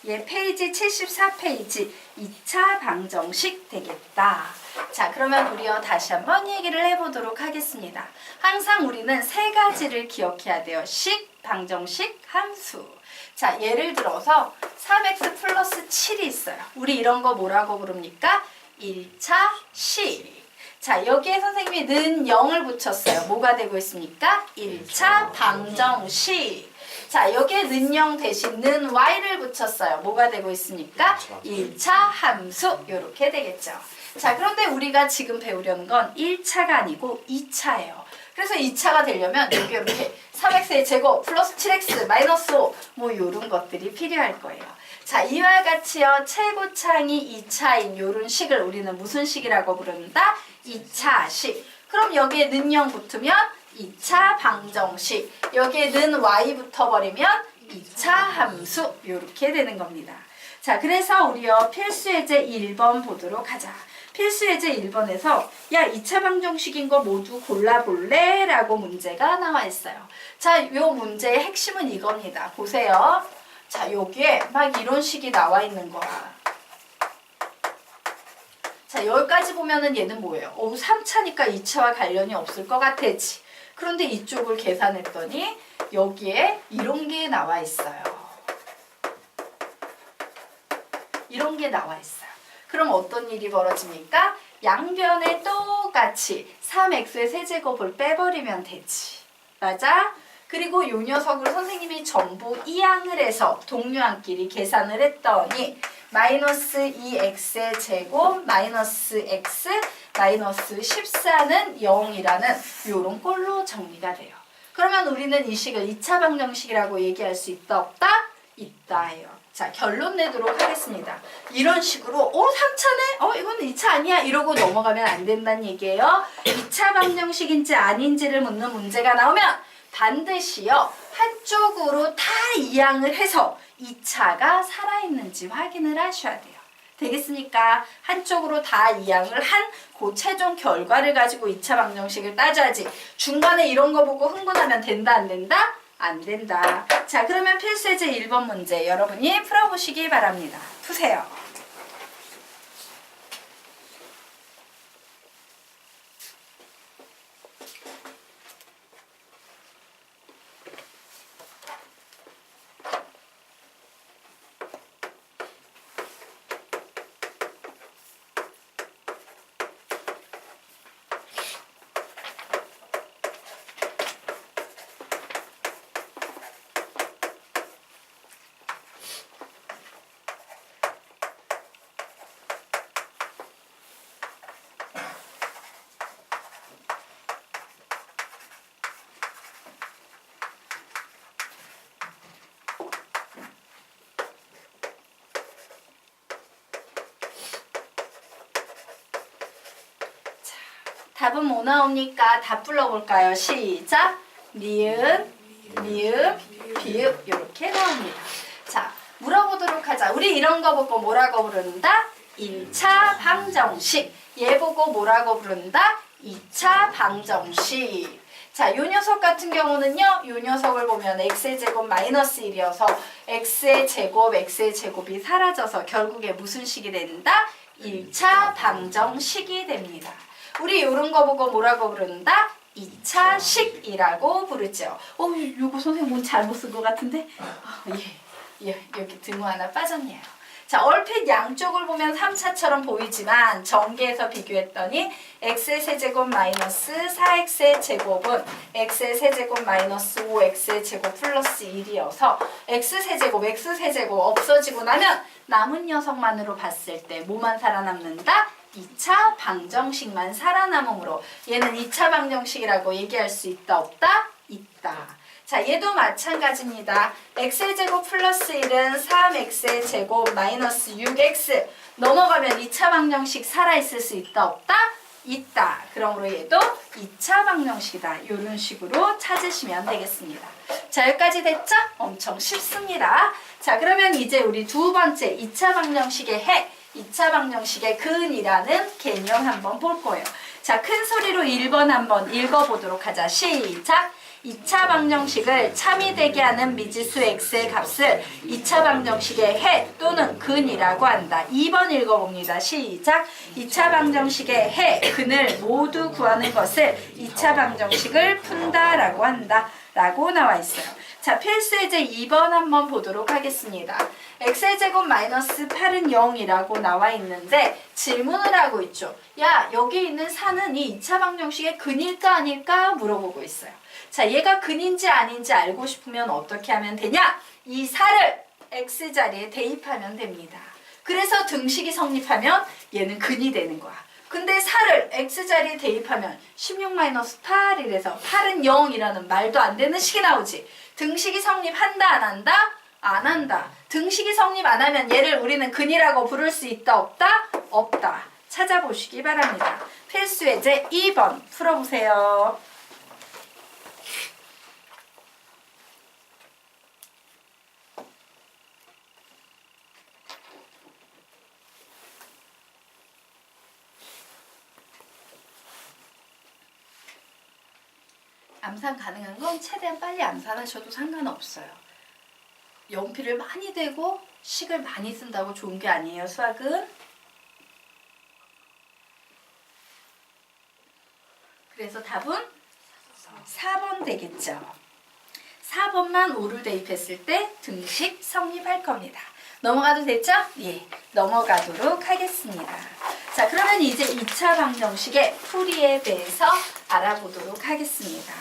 얘 페이지 74페이지 2차 방정식 되겠다. 자, 그러면 우리요 다시 한번 얘기를 해보도록 하겠습니다. 항상 우리는 세 가지를 기억해야 돼요. 식, 방정식, 함수. 자, 예를 들어서 3x 플러스 7이 있어요. 우리 이런 거 뭐라고 부릅니까? 1차 식. 자, 여기에 선생님이 는 0을 붙였어요. 뭐가 되고 있습니까? 1차 방정식. 자, 여기에 는 0 대신 는 y를 붙였어요. 뭐가 되고 있습니까? 1차 함수. 요렇게 되겠죠. 자, 그런데 우리가 지금 배우려는 건 1차가 아니고 2차예요. 그래서 2차가 되려면 여기 이렇게 3x의 제곱 플러스 7x 마이너스 5 뭐 요런 것들이 필요할 거예요. 자, 이와 같이요 최고창이 2차인 요런 식을 우리는 무슨 식이라고 부른다? 2차식. 그럼 여기에 는 0 붙으면 2차 방정식. 여기에 는 y 붙어버리면 2차 함수. 요렇게 되는 겁니다. 자, 그래서 우리요 필수예제 1번 보도록 하자. 필수예제 1번에서 야 2차 방정식인 거 모두 골라볼래? 라고 문제가 나와 있어요. 자, 요 문제의 핵심은 이겁니다. 보세요. 자, 여기에 막 이런 식이 나와 있는 거야. 자, 여기까지 보면은 얘는 뭐예요? 3차니까 2차와 관련이 없을 것 같았지. 그런데 이쪽을 계산했더니 여기에 이런 게 나와 있어요. 이런 게 나와 있어요. 그럼 어떤 일이 벌어집니까? 양변에 똑같이 3x의 세제곱을 빼버리면 되지. 맞아? 그리고 요 녀석을 선생님이 전부 이항을 해서 동료한끼리 계산을 했더니 마이너스 2x의 제곱 마이너스 x 마이너스 14는 0이라는 요런 꼴로 정리가 돼요. 그러면 우리는 이 식을 2차 방정식이라고 얘기할 수 있다 없다? 있다예요. 자, 결론 내도록 하겠습니다. 이런 식으로 3차네? 이거는 2차 아니야? 이러고 넘어가면 안 된다는 얘기예요. 2차 방정식인지 아닌지를 묻는 문제가 나오면 반드시요 한쪽으로 다 이항을 해서 2차가 살아있는지 확인을 하셔야 돼요. 되겠습니까? 한쪽으로 다 이항을 한 그 최종 결과를 가지고 2차 방정식을 따져야지. 중간에 이런 거 보고 흥분하면 된다 안 된다? 안 된다. 자, 그러면 필수예제 1번 문제 여러분이 풀어보시기 바랍니다. 푸세요. 답은 뭐 나옵니까? 답 불러볼까요? 시작! 니은, 미음, 비읍 이렇게 나옵니다. 자, 물어보도록 하자. 우리 이런 거 보고 뭐라고 부른다? 1차 방정식. 얘 보고 뭐라고 부른다? 2차 방정식. 자, 요 녀석 같은 경우는요. 요 녀석을 보면 x의 제곱 마이너스 1이어서 x의 제곱이 사라져서 결국에 무슨 식이 된다? 1차 방정식이 됩니다. 우리 요런 거 보고 뭐라고 부른다? 2차식이라고 부르죠. 요거 선생님 뭔 잘못 쓴 것 같은데? 여기 등호 하나 빠졌네요. 자, 얼핏 양쪽을 보면 3차처럼 보이지만 전개해서 비교했더니 x의 세제곱 마이너스 4x의 제곱은 x의 세제곱 마이너스 5x의 제곱 플러스 1이어서 x세제곱 없어지고 나면 남은 녀석만으로 봤을 때 뭐만 살아남는다? 2차 방정식만 살아남으므로 얘는 2차 방정식이라고 얘기할 수 있다 없다? 있다. 자, 얘도 마찬가지입니다. x의 제곱 플러스 1은 3x의 제곱 마이너스 6x 넘어가면 2차 방정식 살아있을 수 있다 없다? 있다. 그러므로 얘도 2차 방정식이다. 이런 식으로 찾으시면 되겠습니다. 자, 여기까지 됐죠? 엄청 쉽습니다. 자, 그러면 이제 우리 두 번째 2차 방정식의 핵 2차 방정식의 근이라는 개념 한번 볼 거예요. 자, 큰 소리로 1번 한번 읽어보도록 하자. 시작! 2차 방정식을 참이 되게 하는 미지수 x의 값을 2차 방정식의 해 또는 근이라고 한다. 2번 읽어봅니다. 시작. 2차 방정식의 해, 근을 모두 구하는 것을 2차 방정식을 푼다라고 한다. 라고 나와 있어요. 자, 필수예제 2번 한번 보도록 하겠습니다. x의 제곱 마이너스 8은 0이라고 나와 있는데 질문을 하고 있죠. 야, 여기 있는 4는 이 2차 방정식의 근일까 아닐까 물어보고 있어요. 자, 얘가 근인지 아닌지 알고 싶으면 어떻게 하면 되냐? 이 4를 x자리에 대입하면 됩니다. 그래서 등식이 성립하면 얘는 근이 되는 거야. 근데 4를 x자리에 대입하면 16-8 이래서 8은 0이라는 말도 안 되는 식이 나오지. 등식이 성립한다 안 한다? 안 한다. 등식이 성립 안 하면 얘를 우리는 근이라고 부를 수 있다 없다? 없다. 찾아보시기 바랍니다. 필수예제 2번 풀어보세요. 암산 가능한 건 최대한 빨리 암산하셔도 상관없어요. 연필을 많이 대고 식을 많이 쓴다고 좋은 게 아니에요, 수학은. 그래서 답은 4번 되겠죠. 4번만 5를 대입했을 때 등식 성립할 겁니다. 넘어가도 됐죠? 예, 넘어가도록 하겠습니다. 자, 그러면 이제 2차 방정식의 풀이에 대해서 알아보도록 하겠습니다.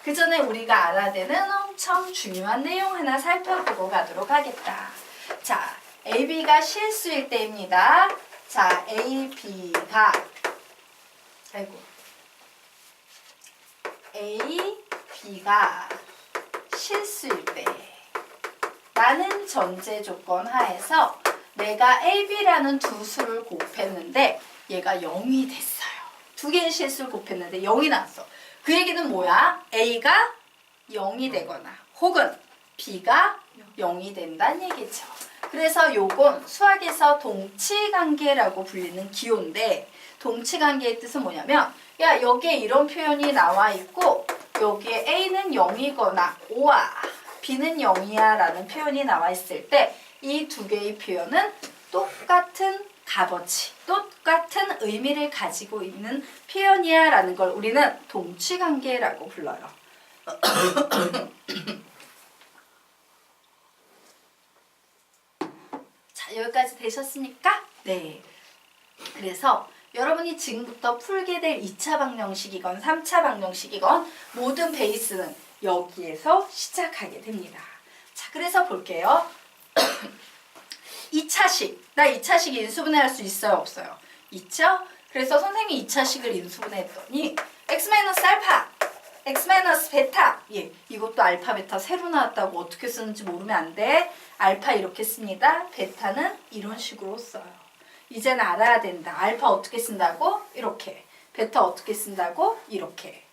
그 전에 우리가 알아야 되는 엄청 중요한 내용 하나 살펴보고 가도록 하겠다. 자, AB가 실수일 때입니다. 자, AB가 실수일 때 라는 전제 조건 하에서 내가 AB라는 두 수를 곱했는데 얘가 0이 됐어요. 두 개의 실수를 곱했는데 0이 나왔어. 그 얘기는 뭐야? A가 0이 되거나 혹은 B가 0이 된다는 얘기죠. 그래서 요건 수학에서 동치관계라고 불리는 기호인데 동치관계의 뜻은 뭐냐면 야, 여기에 이런 표현이 나와 있고 여기에 A는 0이거나 5야 B는 0이야 라는 표현이 나와 있을 때 이 두 개의 표현은 똑같은 값어치, 똑같은 의미를 가지고 있는 표현이야 라는 걸 우리는 동치관계라고 불러요. 자, 여기까지 되셨습니까? 네. 그래서 여러분이 지금부터 풀게 될 2차 방정식이건 3차 방정식이건 모든 베이스는 여기에서 시작하게 됩니다. 자, 그래서 볼게요. 2차식. 나 2차식 인수분해할 수 있어요? 없어요? 있죠? 그래서 선생님이 2차식을 인수분해했더니 x-알파, x-베타. 예, 이것도 알파, 베타 새로 나왔다고 어떻게 쓰는지 모르면 안 돼. 알파 이렇게 씁니다. 베타는 이런 식으로 써요. 이제는 알아야 된다. 알파 어떻게 쓴다고? 이렇게. 베타 어떻게 쓴다고? 이렇게.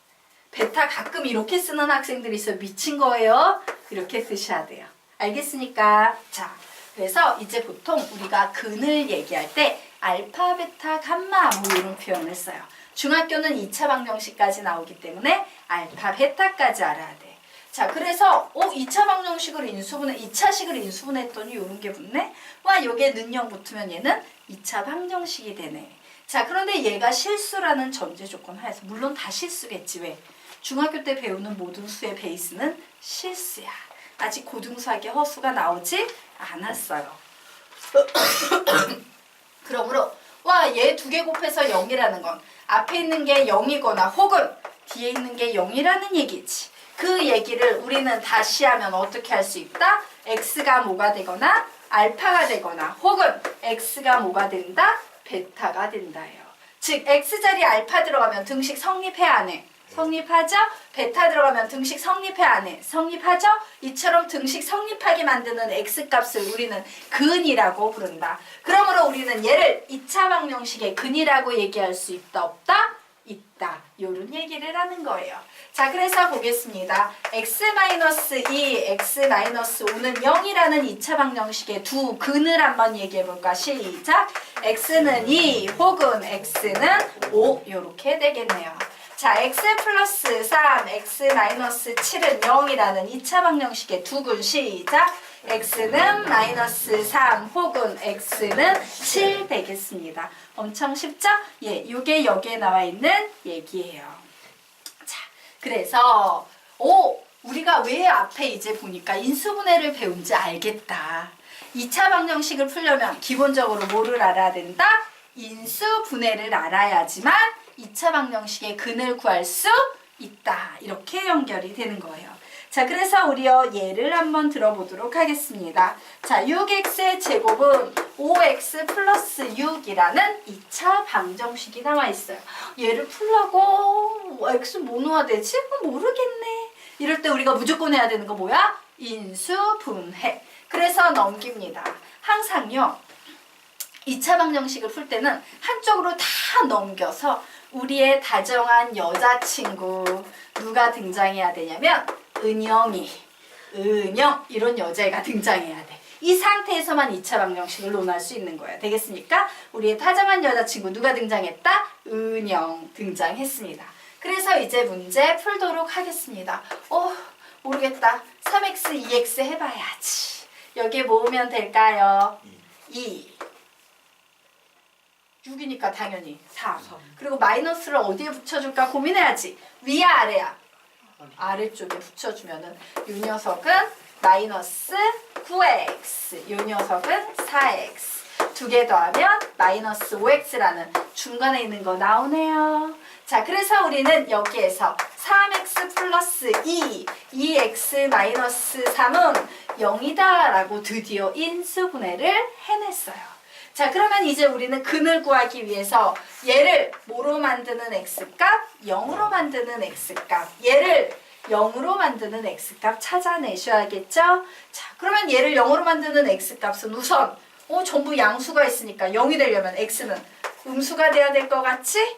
베타 가끔 이렇게 쓰는 학생들이 있어요. 미친 거예요. 이렇게 쓰셔야 돼요. 알겠습니까? 자, 그래서 이제 보통 우리가 근을 얘기할 때 알파, 베타, 감마 뭐 이런 표현을 써요. 중학교는 2차 방정식까지 나오기 때문에 알파, 베타까지 알아야 돼. 자, 그래서 2차 방정식을 인수분해, 2차식을 인수분해했더니 이런 게 붙네? 와, 여기에 는영 붙으면 얘는 2차 방정식이 되네. 자, 그런데 얘가 실수라는 전제 조건 하에서 물론 다 실수겠지. 왜? 중학교 때 배우는 모든 수의 베이스는 실수야. 아직 고등수학의 허수가 나오지 않았어요. 그러므로 와, 얘 두 개 곱해서 0이라는 건 앞에 있는 게 0이거나 혹은 뒤에 있는 게 0이라는 얘기지. 그 얘기를 우리는 다시 하면 어떻게 할 수 있다? x가 뭐가 되거나 알파가 되거나 혹은 x가 뭐가 된다? 베타가 된다예요. 즉 x자리 알파 들어가면 등식 성립해 안 해? 성립하죠? 베타 들어가면 등식 성립해 안 해? 성립하죠? 이처럼 등식 성립하게 만드는 x값을 우리는 근이라고 부른다. 그러므로 우리는 얘를 2차 방정식의 근이라고 얘기할 수 있다 없다? 있다. 요런 얘기를 하는 거예요. 자, 그래서 보겠습니다. x-2, x-5는 0이라는 2차 방정식의 두 근을 한번 얘기해 볼까? 시작! x는 2 혹은 x는 5 요렇게 되겠네요. 자, x 플러스 3, x 마이너스 7은 0이라는 2차 방정식의 두근 시작. x는 마이너스 3 혹은 x는 7 되겠습니다. 엄청 쉽죠? 예, 이게 여기에 나와 있는 얘기예요. 자, 그래서 우리가 왜 앞에 이제 보니까 인수분해를 배운지 알겠다. 2차 방정식을 풀려면 기본적으로 뭐를 알아야 된다? 인수분해를 알아야지만 2차 방정식의 근을 구할 수 있다. 이렇게 연결이 되는 거예요. 자, 그래서 우리요 예를 한번 들어보도록 하겠습니다. 자, 6x의 제곱은 5x 플러스 6이라는 2차 방정식이 나와 있어요. 얘를 풀라고 x 뭐 넣어야 되지? 모르겠네. 이럴 때 우리가 무조건 해야 되는 거 뭐야? 인수분해. 그래서 넘깁니다. 항상요 2차 방정식을 풀 때는 한쪽으로 다 넘겨서 우리의 다정한 여자친구 누가 등장해야 되냐면 은영 이런 여자애가 등장해야 돼. 이 상태에서만 2차 방정식을 논할 수 있는 거예요. 되겠습니까? 우리의 다정한 여자친구 누가 등장했다? 은영 등장했습니다. 그래서 이제 문제 풀도록 하겠습니다. 모르겠다. 3x, 2x 해봐야지. 여기에 모으면 될까요? 2. 6이니까 당연히 4. 그리고 마이너스를 어디에 붙여줄까 고민해야지. 위야 아래야? 아래쪽에 붙여주면은 이 녀석은 마이너스 9x, 이 녀석은 4x. 두 개 더하면 마이너스 5x라는 중간에 있는 거 나오네요. 자, 그래서 우리는 여기에서 3x 플러스 2x 마이너스 3은 0이다 라고 드디어 인수분해를 해냈어요. 자, 그러면 이제 우리는 근을 구하기 위해서 얘를 뭐로 만드는 x값? 0으로 만드는 x값. 얘를 0으로 만드는 x값 찾아내셔야겠죠? 자, 그러면 얘를 0으로 만드는 x값은 우선 전부 양수가 있으니까 0이 되려면 x는 음수가 돼야 될 것 같지?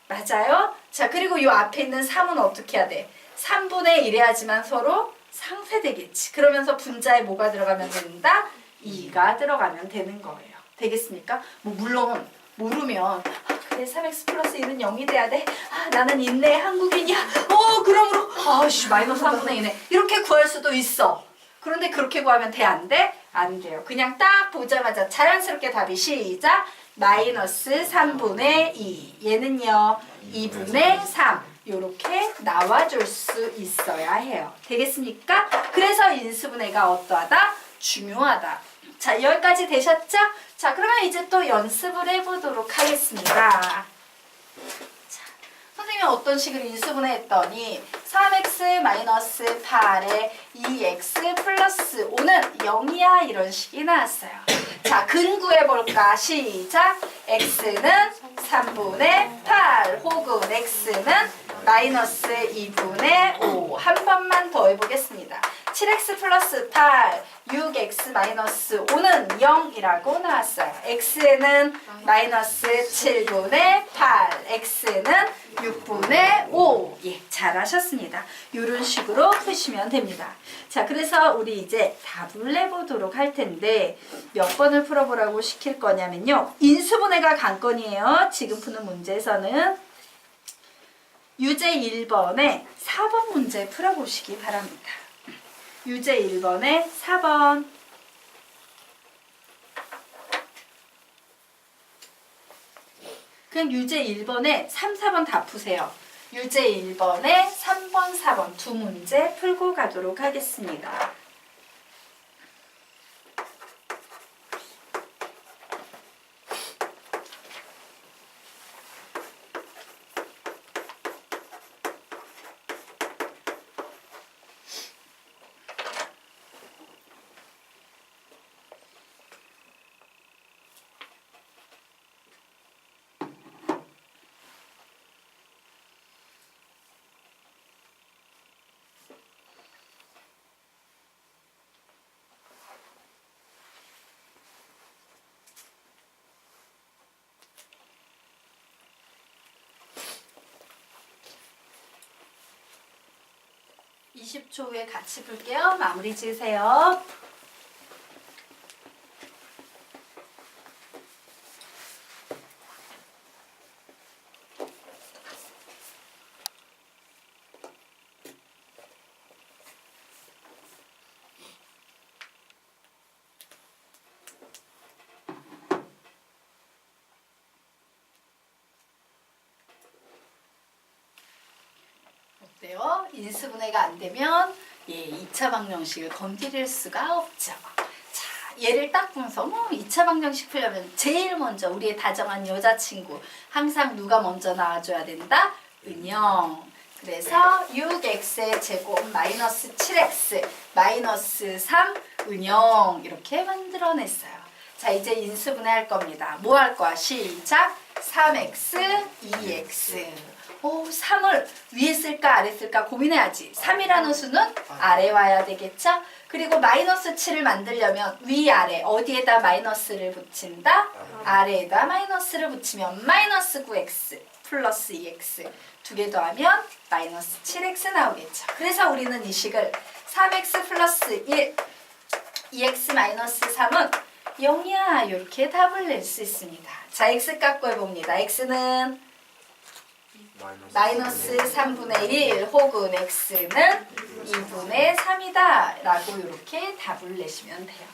맞아요? 자, 그리고 이 앞에 있는 3은 어떻게 해야 돼? 3분의 1 해야지만 서로 상쇄되겠지. 그러면서 분자에 뭐가 들어가면 된다? 2가 들어가면 되는 거예요. 되겠습니까? 물론 모르면 그래 3x 플러스 1은 0이 돼야 돼. 나는 인내 한국인이야. 그러므로 마이너스 3분의 2네. 이렇게 구할 수도 있어. 그런데 그렇게 구하면 돼? 안 돼? 안 돼요. 그냥 딱 보자마자 자연스럽게 답이 시작. 마이너스 3분의 2. 얘는요 2분의 3. 이렇게 나와줄 수 있어야 해요. 되겠습니까? 그래서 인수분해가 어떠하다? 중요하다. 자, 여기까지 되셨죠? 자, 그러면 이제 또 연습을 해보도록 하겠습니다. 자, 선생님이 어떤 식으로 인수분해 했더니 3x 마이너스 8에 2x 플러스 5는 0이야 이런 식이 나왔어요. 자, 근 구해볼까? 시작! x는 3분의 8 혹은 x는 마이너스 2분의 5. 한 번만 더 해보겠습니다. 7x 플러스 8, 6x 마이너스 5는 0이라고 나왔어요. x는 마이너스 7분의 8, x는 6분의 5. 예, 잘하셨습니다. 이런 식으로 푸시면 됩니다. 자, 그래서 우리 이제 답을 내보도록 할 텐데 몇 번을 풀어보라고 시킬 거냐면요. 인수분해가 관건이에요. 지금 푸는 문제에서는 유제 1번에 4번 문제 풀어보시기 바랍니다. 유제 1번에 4번. 그냥 유제 1번에 3, 4번 다 푸세요. 유제 1번에 3번, 4번 두 문제 풀고 가도록 하겠습니다. (20초) 후에 같이 볼게요. 마무리 지으세요. 인수분해가 안 되면 2차 방정식을 건드릴 수가 없죠. 자, 얘를 딱 보면서 2차 방정식 풀려면 제일 먼저 우리의 다정한 여자친구 항상 누가 먼저 나와줘야 된다? 은영. 그래서 6x의 제곱 마이너스 7x 마이너스 3 은영 이렇게 만들어냈어요. 자, 이제 인수분해 할 겁니다. 뭐 할 거야? 시작! 3x, 2x. 3을 위에 쓸까 아래 쓸까 고민해야지. 3이라는 수는 아래 와야 되겠죠? 그리고 마이너스 7을 만들려면 위아래 어디에다 마이너스를 붙인다? 아래에다 마이너스를 붙이면 마이너스 9x 플러스 2x 두 개 더하면 마이너스 7x 나오겠죠. 그래서 우리는 이 식을 3x 플러스 1, 2x 마이너스 3은 0이야 이렇게 답을 낼 수 있습니다. 자, x 값 구해봅니다. x는 마이너스 3분의 1 혹은 x는 2분의 3이다 라고 이렇게 답을 내시면 돼요.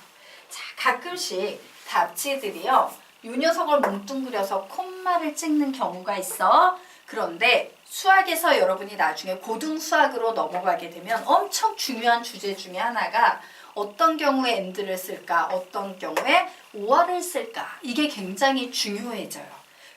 자, 가끔씩 답지들이요 이 녀석을 뭉뚱그려서 콤마를 찍는 경우가 있어. 그런데 수학에서 여러분이 나중에 고등수학으로 넘어가게 되면 엄청 중요한 주제 중에 하나가 어떤 경우에 and를 쓸까, 어떤 경우에 or를 쓸까, 이게 굉장히 중요해져요.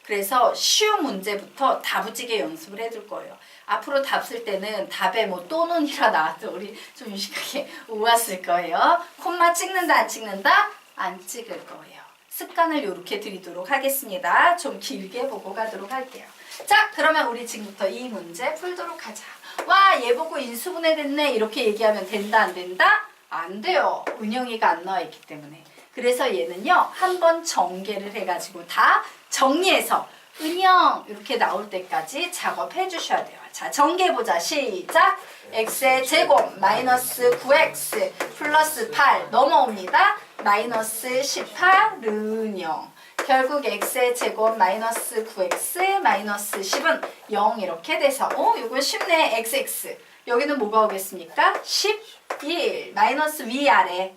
그래서 쉬운 문제부터 다부지게 연습을 해둘 거예요. 앞으로 답 쓸 때는 답에 뭐 또는이라 나와도 우리 좀 유식하게 우아 쓸 거예요. 콤마 찍는다 안 찍는다? 안 찍을 거예요. 습관을 이렇게 드리도록 하겠습니다. 좀 길게 보고 가도록 할게요. 자, 그러면 우리 지금부터 이 문제 풀도록 하자. 와, 얘 보고 인수분해 됐네 이렇게 얘기하면 된다 안 된다? 안 돼요. 은영이가 안 나와 있기 때문에. 그래서 얘는요 한번 전개를 해가지고 다 정리해서 은영 이렇게 나올 때까지 작업해 주셔야 돼요. 자, 전개해보자. 시작! x의 제곱 마이너스 9x 플러스 8 넘어옵니다. 마이너스 18은 0. 결국 x의 제곱 마이너스 9x 마이너스 10은 0 이렇게 돼서 이건 쉽네. xx 여기는 뭐가 오겠습니까? 11 마이너스 위아래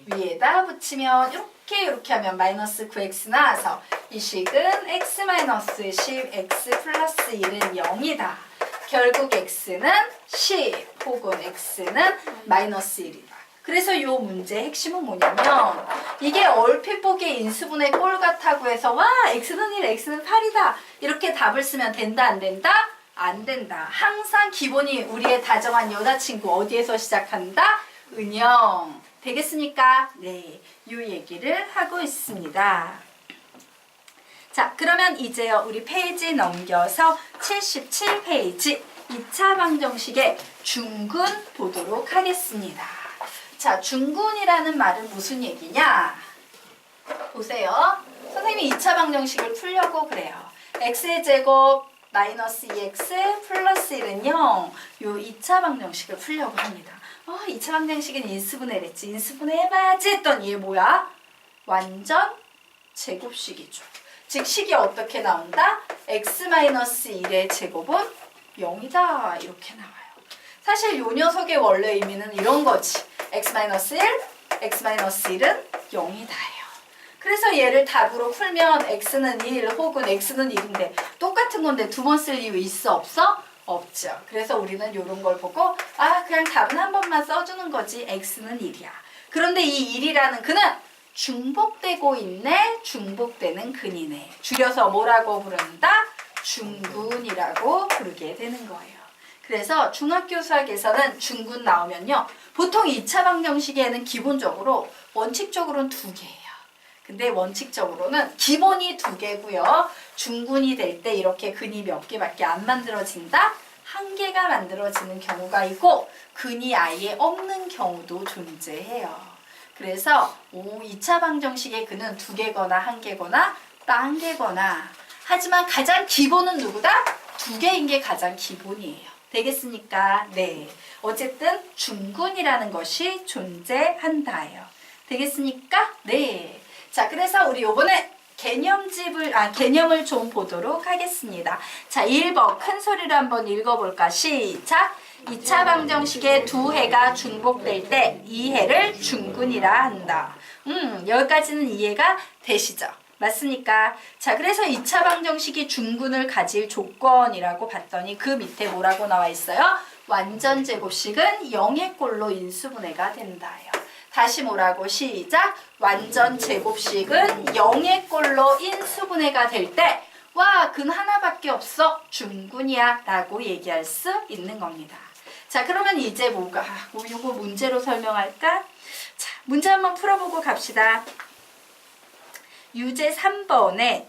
위에다 붙이면 이렇게 하면 마이너스 9x 나와서 이 식은 x 마이너스 10 x 플러스 1은 0이다. 결국 x는 10 혹은 x는 마이너스 1이다. 그래서 이 문제의 핵심은 뭐냐면 이게 얼핏 보기에 인수분해 꼴 같다고 해서 와 x는 1 x는 8이다 이렇게 답을 쓰면 된다 안 된다? 안 된다. 항상 기본이 우리의 다정한 여자친구 어디에서 시작한다? 은영. 되겠습니까? 네, 이 얘기를 하고 있습니다. 자, 그러면 이제요 우리 페이지 넘겨서 77페이지 2차 방정식의 중근 보도록 하겠습니다. 자, 중근이라는 말은 무슨 얘기냐? 보세요. 선생님이 2차 방정식을 풀려고 그래요. x의 제곱 마이너스 2x 플러스 1은 0. 요 2차 방정식을 풀려고 합니다. 2차 방정식은 인수분해랬지. 인수분해 해봐야지 했더니 얘 뭐야? 완전 제곱식이죠. 즉 식이 어떻게 나온다? x-1의 제곱은 0이다. 이렇게 나와요. 사실 요 녀석의 원래 의미는 이런 거지. x-1, x-1은 0이다예요. 그래서 얘를 답으로 풀면 x는 1 혹은 x는 1인데 똑같은 건데 두 번 쓸 이유 있어 없어? 없죠. 그래서 우리는 이런 걸 보고 그냥 답은 한 번만 써주는 거지. x는 1이야. 그런데 이 1이라는 근은 중복되고 있네. 중복되는 근이네. 줄여서 뭐라고 부른다? 중근이라고 부르게 되는 거예요. 그래서 중학교 수학에서는 중근 나오면요. 보통 2차 방정식에는 기본적으로 원칙적으로는 2개예요. 근데 원칙적으로는 기본이 2개고요. 중근이 될 때 이렇게 근이 몇 개밖에 안 만들어진다? 1개가 만들어지는 경우가 있고 근이 아예 없는 경우도 존재해요. 그래서 2차 방정식의 근은 2개거나 1개거나 딴 개거나 하지만 가장 기본은 누구다? 2개인 게 가장 기본이에요. 되겠습니까? 네. 어쨌든 중근이라는 것이 존재한다예요. 되겠습니까? 네. 자, 그래서 우리 요번에 개념을 좀 보도록 하겠습니다. 자, 1번 큰 소리로 한번 읽어볼까? 시작! 2차 방정식의 두 해가 중복될 때 이 해를 중근이라 한다. 여기까지는 이해가 되시죠? 맞습니까? 자, 그래서 2차 방정식이 중근을 가질 조건이라고 봤더니 그 밑에 뭐라고 나와 있어요? 완전 제곱식은 0의 꼴로 인수분해가 된다요. 다시 뭐라고? 시작! 완전 제곱식은 0의 꼴로 인수분해가 될 때 와, 근 하나밖에 없어. 중군이야 라고 얘기할 수 있는 겁니다. 자, 그러면 이제 뭐가? 요거 문제로 설명할까? 자, 문제 한번 풀어보고 갑시다. 유제 3번에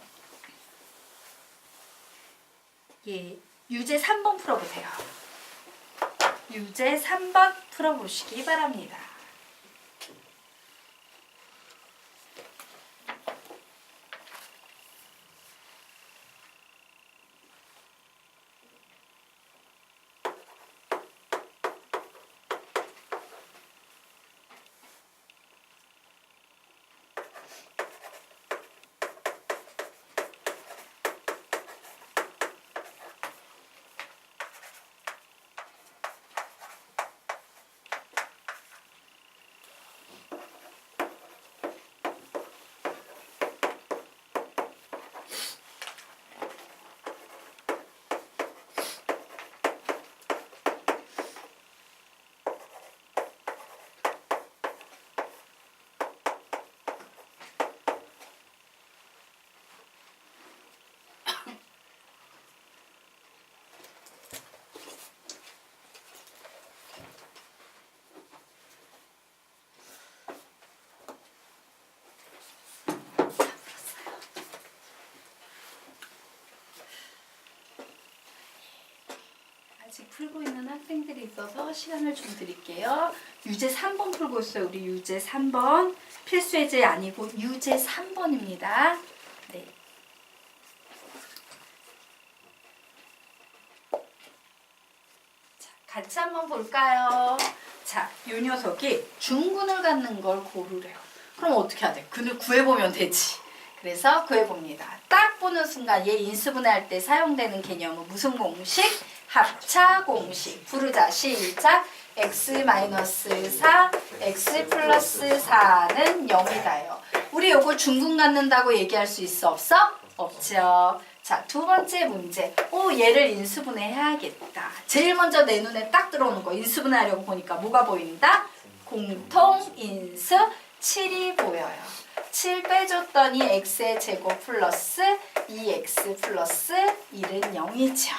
유제 3번 풀어보세요. 유제 3번 풀어보시기 바랍니다. 아직 풀고 있는 학생들이 있어서 시간을 좀 드릴게요. 유제 3번 풀고 있어요. 우리 유제 3번. 필수 예제 아니고 유제 3번입니다. 네. 자, 같이 한번 볼까요? 자, 요 녀석이 중근을 갖는 걸 고르래요. 그럼 어떻게 해야 돼? 근을 구해보면 되지. 그래서 구해봅니다. 딱 보는 순간 얘 인수분해할 때 사용되는 개념은 무슨 공식? 합차 공식. 부르자. 시작. x-4, x 플러스 4는 0이다요. 우리 요거 중근 갖는다고 얘기할 수 있어? 없어? 없죠. 자, 두 번째 문제. 얘를 인수분해 해야겠다. 제일 먼저 내 눈에 딱 들어오는 거. 인수분해 하려고 보니까 뭐가 보인다? 공통인수 7이 보여요. 7 빼줬더니 x의 제곱 플러스 2x 플러스 1은 0이죠.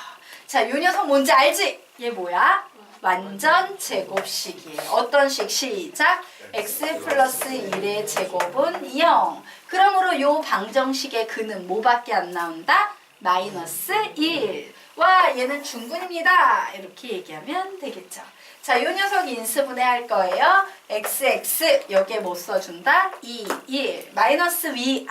자, 요 녀석 뭔지 알지? 얘 뭐야? 완전 제곱식이에요. 어떤 식? 시작! x 플러스 1의 제곱은 0. 그러므로 요 방정식의 근은 뭐밖에 안 나온다? 마이너스 1. 와, 얘는 중근입니다. 이렇게 얘기하면 되겠죠. 자, 요 녀석 인수분해 할 거예요. xx 여기에 뭐 써준다? 2, 1. 마이너스 위,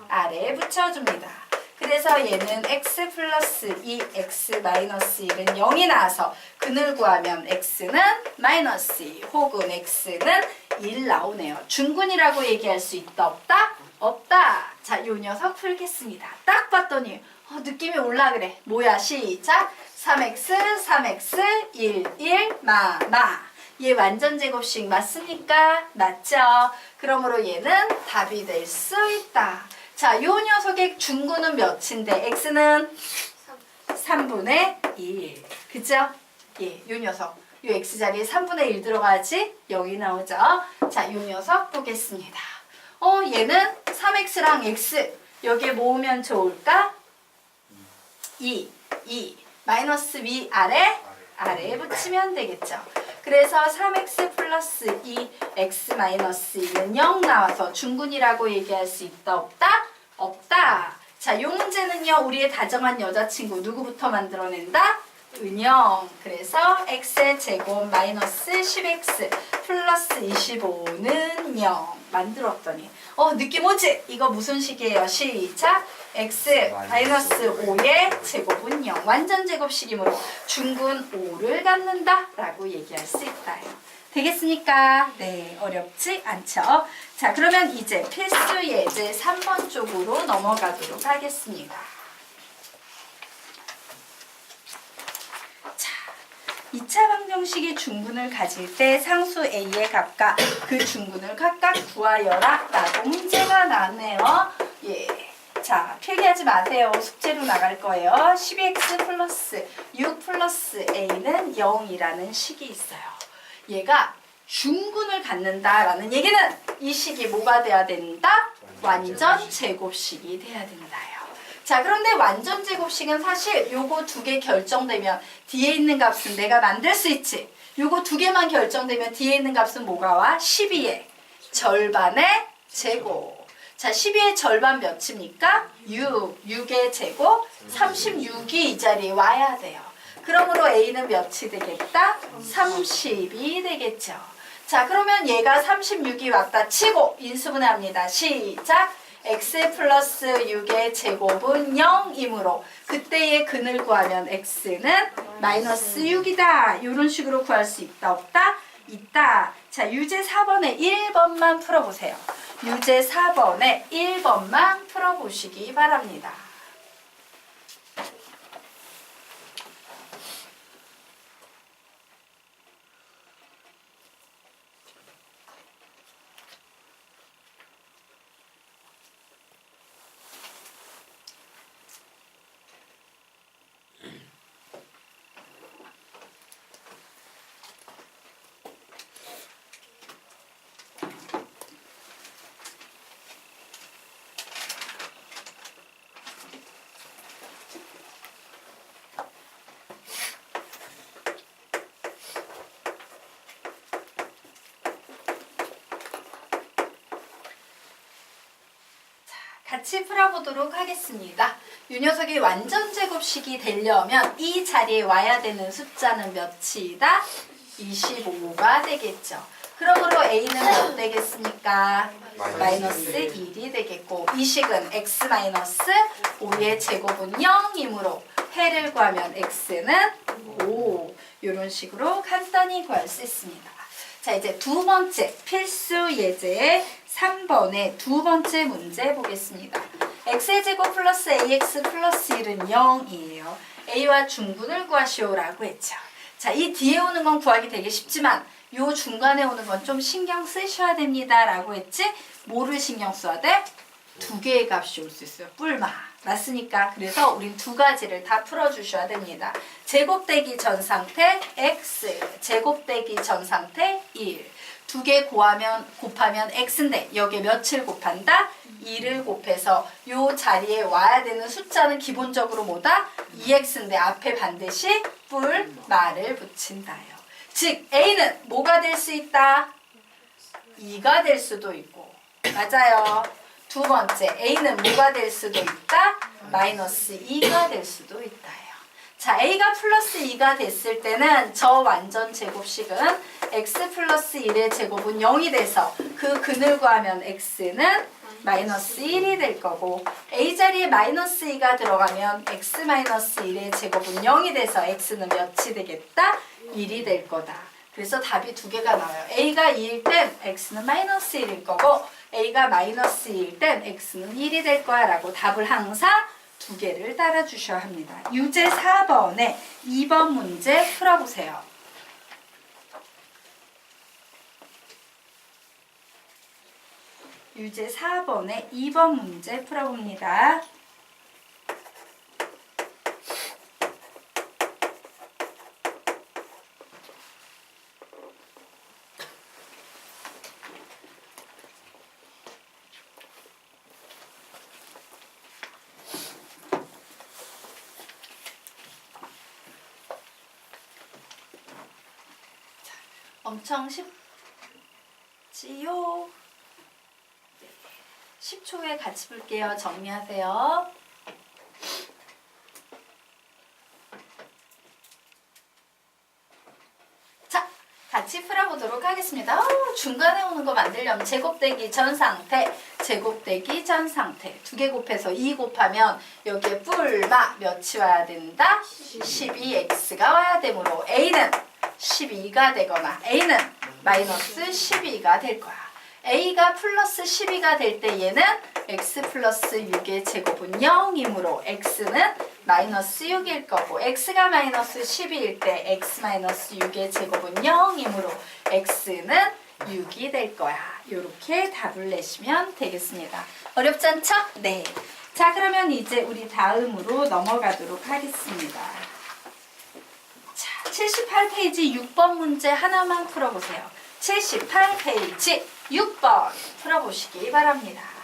아래에 붙여줍니다. 그래서 얘는 x 플러스 2x 마이너스 1은 0이 나와서 근을 구하면 x는 마이너스 2 혹은 x는 1 나오네요. 중근이라고 얘기할 수 있다 없다? 없다. 자, 요 녀석 풀겠습니다. 딱 봤더니 느낌이 올라 그래. 뭐야? 시작. 3x 3x 1 1 얘 완전 제곱식 맞습니까? 맞죠? 그러므로 얘는 답이 될 수 있다. 자, 요 녀석의 중근은 몇인데 x는 3분의 1. 그죠? 예, 요 녀석. 요 x 자리에 3분의 1 들어가지? 여기 나오죠? 자, 요 녀석 보겠습니다. 얘는 3x랑 x 여기에 모으면 좋을까? 2 마이너스 위 아래에 붙이면 되겠죠. 그래서 3x 플러스 2x 마이너스 2는 0 나와서 중근이라고 얘기할 수 있다 없다? 없다. 자, 요 문제는요. 우리의 다정한 여자친구 누구부터 만들어낸다? 은영. 그래서 x의 제곱 마이너스 10x 플러스 25는 0 만들었더니 느낌 오지? 이거 무슨 식이에요? 시작. x 마이너스 5의 제곱은 0. 완전 제곱식이므로 중근 5를 갖는다 라고 얘기할 수 있다요. 되겠습니까? 네, 어렵지 않죠? 자, 그러면 이제 필수 예제 3번 쪽으로 넘어가도록 하겠습니다. 자, 2차 방정식이 중근을 가질 때 상수 a의 값과 그 중근을 각각 구하여라 라고 문제가 나왔네요. 예. 자, 필기하지 마세요. 숙제로 나갈 거예요. 12x 플러스 6 플러스 a는 0이라는 식이 있어요. 얘가 중군을 갖는다라는 얘기는 이 식이 뭐가 돼야 된다? 완전 제곱식이 돼야 된다요. 자, 그런데 완전 제곱식은 사실 요거 두 개 결정되면 뒤에 있는 값은 내가 만들 수 있지. 요거 두 개만 결정되면 뒤에 있는 값은 뭐가 와? 12의 절반의 제곱. 자, 12의 절반 몇입니까? 6. 6의 제곱 36이 이 자리에 와야 돼요. 그러므로 a는 몇이 되겠다? 30이 되겠죠. 자, 그러면 얘가 36이 왔다 치고 인수분해합니다. 시작! x 플러스 6의 제곱은 0이므로 그때의 근을 구하면 x는 마이너스 6이다. 이런 식으로 구할 수 있다 없다? 있다. 자, 유제 4번에 1번만 풀어보세요. 유제 4번에 1번만 풀어보시기 바랍니다. 같이 풀어보도록 하겠습니다. 이 녀석이 완전 제곱식이 되려면 이 자리에 와야 되는 숫자는 몇이다? 25가 되겠죠. 그러므로 a는 몇 되겠습니까? 마이너스 1이 되겠고 이 식은 x 마이너스 5의 제곱은 0이므로 해를 구하면 x는 5. 이런 식으로 간단히 구할 수 있습니다. 자, 이제 두 번째 필수 예제의 3번의 두 번째 문제 보겠습니다. x의 제곱 플러스 ax 플러스 1은 0이에요. a와 중분을 구하시오라고 했죠. 자, 이 뒤에 오는 건 구하기 되게 쉽지만 요 중간에 오는 건 좀 신경 쓰셔야 됩니다 라고 했지. 뭐를 신경 써야 돼? 두 개의 값이 올 수 있어요. 뿔마. 맞습니까? 그래서 우린 두 가지를 다 풀어주셔야 됩니다. 제곱되기 전 상태 x, 제곱되기 전 상태 1. 두 개 곱하면 x인데 여기에 몇을 곱한다? 2를 곱해서 요 자리에 와야 되는 숫자는 기본적으로 뭐다? 2x인데 앞에 반드시 뿔마를 붙인다요. 즉 a는 뭐가 될 수 있다? 2가 될 수도 있고 맞아요. 두 번째 a는 뭐가 될 수도 있다? 마이너스 2가 될 수도 있다요. 자, a가 플러스 2가 됐을 때는 저 완전 제곱식은 x 플러스 1의 제곱은 0이 돼서 그 근을 구하면 x는 마이너스 1이 될 거고 a 자리에 마이너스 2가 들어가면 x 마이너스 1의 제곱은 0이 돼서 x는 몇이 되겠다? 1이 될 거다. 그래서 답이 두 개가 나와요. a가 2일 땐 x는 마이너스 1일 거고 a가 마이너스 2일 땐 x는 1이 될 거야 라고 답을 항상 두 개를 따라주셔야 합니다. 유제 4번에 2번 문제 풀어보세요. 유제 4번에 2번 문제 풀어봅니다. 엄청 쉽지요? 10초에 같이 볼게요. 정리하세요. 자, 같이 풀어보도록 하겠습니다. 중간에 오는 거 만들려면 제곱되기 전 상태, 제곱되기 전 상태. 두 개 곱해서 2 곱하면 여기에 뿔마 몇이 와야 된다? 12x가 와야 되므로 a는 12가 되거나 a는 마이너스 12가 될 거야. a가 플러스 12가 될 때 얘는 x 플러스 6의 제곱은 0이므로 x는 마이너스 6일 거고 x가 마이너스 12일 때 x 마이너스 6의 제곱은 0이므로 x는 6이 될 거야. 이렇게 답을 내시면 되겠습니다. 어렵지 않죠? 네. 자, 그러면 이제 우리 다음으로 넘어가도록 하겠습니다. 자, 78페이지 6번 문제 하나만 풀어보세요. 78페이지 6번 풀어보시기 바랍니다.